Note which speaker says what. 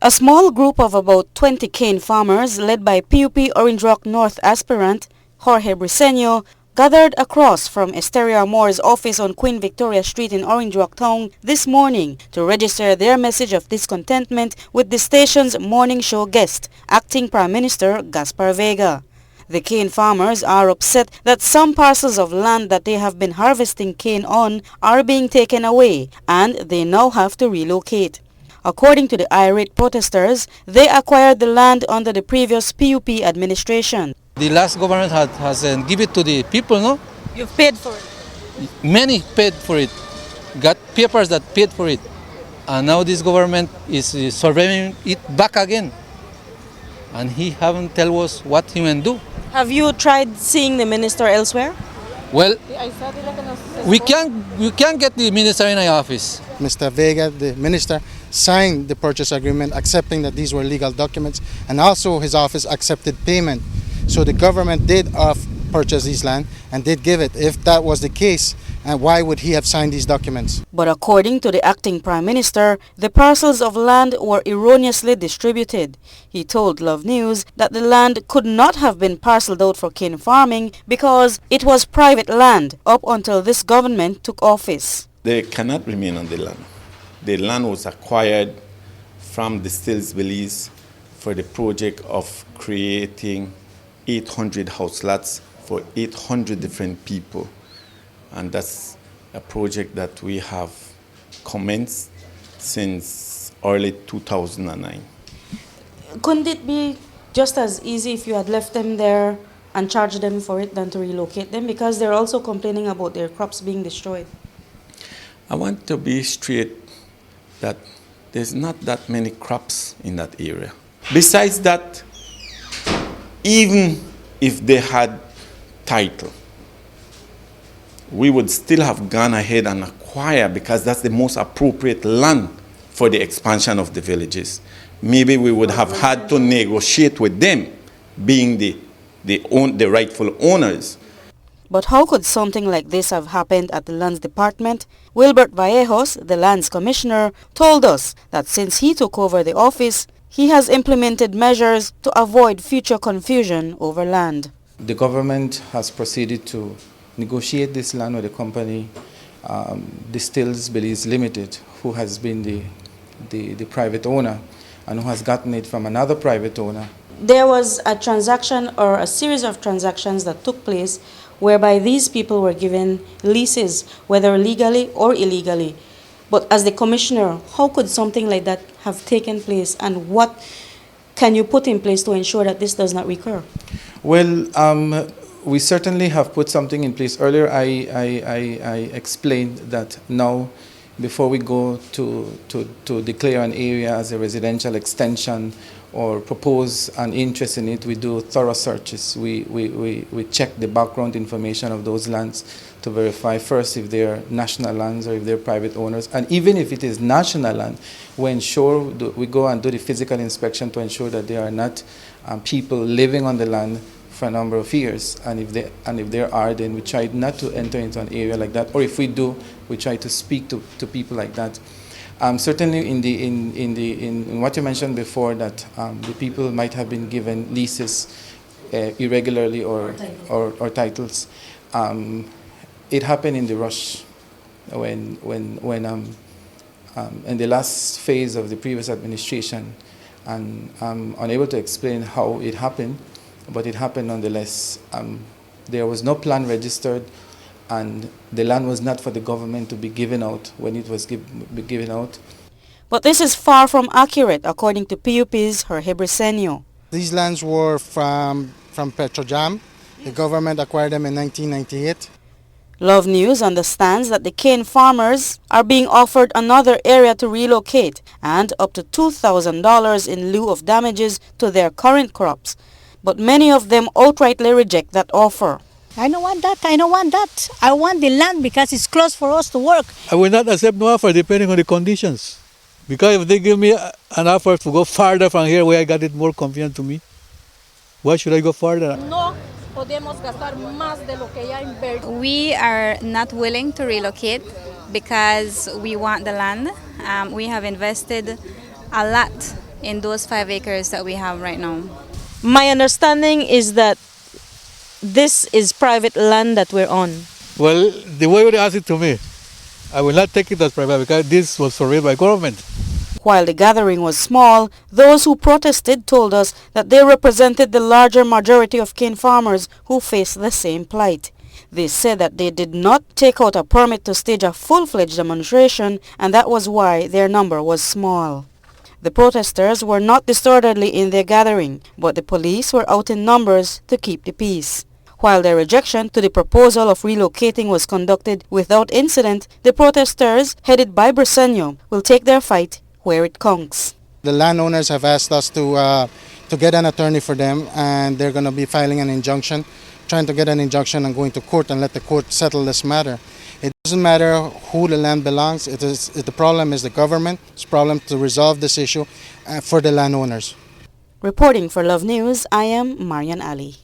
Speaker 1: A small group of about 20 cane farmers led by PUP Orange Rock North aspirant Jorge Briceño gathered across from Esteria Moore's office on Queen Victoria Street in Orange Rock Town this morning to register their message of discontentment with the station's morning show guest, Acting Prime Minister Gaspar Vega. The cane farmers are upset that some parcels of land that they have been harvesting cane on are being taken away and they now have to relocate. According to the irate protesters, they acquired the land under the previous PUP administration.
Speaker 2: The last government has given it to the people, no?
Speaker 1: You've paid for it?
Speaker 2: Many paid for it, got papers that paid for it. And now this government is surveying it back again. And he haven't tell us what he will do.
Speaker 1: Have you tried seeing the minister elsewhere?
Speaker 2: Well, we can't get the minister in our office.
Speaker 3: Mr. Vega, the minister, signed the purchase agreement accepting that these were legal documents, and also his office accepted payment. So the government did purchase this land and did give it. If that was the case, why would he have signed these documents?
Speaker 1: But according to the acting prime minister, the parcels of land were erroneously distributed. He told Love News that the land could not have been parceled out for cane farming because it was private land up until this government took office.
Speaker 4: They cannot remain on the land. The land was acquired from the Stills Belize for the project of creating 800 house lots for 800 different people. And that's a project that we have commenced since early 2009.
Speaker 1: Couldn't it be just as easy if you had left them there and charged them for it than to relocate them? Because they're also complaining about their crops being destroyed.
Speaker 4: I want to be straight that there's not that many crops in that area. Besides that, even if they had title, we would still have gone ahead and acquire because that's the most appropriate land for the expansion of the villages. Maybe we would have had to negotiate with them, being the rightful owners.
Speaker 1: But how could something like this have happened at the Lands Department? Wilbert Vallejos, the Lands Commissioner, told us that since he took over the office, he has implemented measures to avoid future confusion over land.
Speaker 5: The government has proceeded to negotiate this land with a company, the Stills Belize Limited, who has been the private owner and who has gotten it from another private owner.
Speaker 1: There was a transaction or a series of transactions that took place whereby these people were given leases, whether legally or illegally. But as the commissioner, how could something like that have taken place, and what can you put in place to ensure that this does not recur?
Speaker 5: Well, we certainly have put something in place. Earlier I explained that now, before we go to declare an area as a residential extension or propose an interest in it, we do thorough searches. We check the background information of those lands to verify first if they're national lands or if they're private owners. And even if it is national land, we go and do the physical inspection to ensure that there are not people living on the land for a number of years. And if there are, then we try not to enter into an area like that. Or if we do, we try to speak to people like that. Certainly in what you mentioned before, that the people might have been given leases irregularly or titles. It happened in the rush when in the last phase of the previous administration, and I'm unable to explain how it happened, but it happened nonetheless. There was no plan registered, and the land was not for the government to be given out when it was given out.
Speaker 1: But this is far from accurate, according to PUP's Jorge Briceño.
Speaker 3: These lands were from Petrojam. The government acquired them in 1998.
Speaker 1: Love News understands that the cane farmers are being offered another area to relocate and up to $2,000 in lieu of damages to their current crops. But many of them outrightly reject that offer.
Speaker 6: I don't want that. I don't want that. I want the land because it's close for us to work.
Speaker 2: I will not accept no offer depending on the conditions. Because if they give me an offer to go farther from here where I got it more convenient to me, why should I go farther?
Speaker 7: We are not willing to relocate because we want the land. We have invested a lot in those 5 acres that we have right now.
Speaker 8: My understanding is that this is private land that we're on.
Speaker 9: Well, the way they asked it to me, I will not take it as private because this was surveyed by government.
Speaker 1: While the gathering was small, those who protested told us that they represented the larger majority of cane farmers who faced the same plight. They said that they did not take out a permit to stage a full-fledged demonstration, and that was why their number was small. The protesters were not disorderly in their gathering, but the police were out in numbers to keep the peace. While their rejection to the proposal of relocating was conducted without incident, the protesters, headed by Briceño, will take their fight where it counts.
Speaker 3: The landowners have asked us to get an attorney for them, and they're going to be filing an injunction, trying to get an injunction and going to court and let the court settle this matter. It doesn't matter who the land belongs. The problem is the government. It's a problem to resolve this issue for the landowners.
Speaker 1: Reporting for Love News, I am Marian Ali.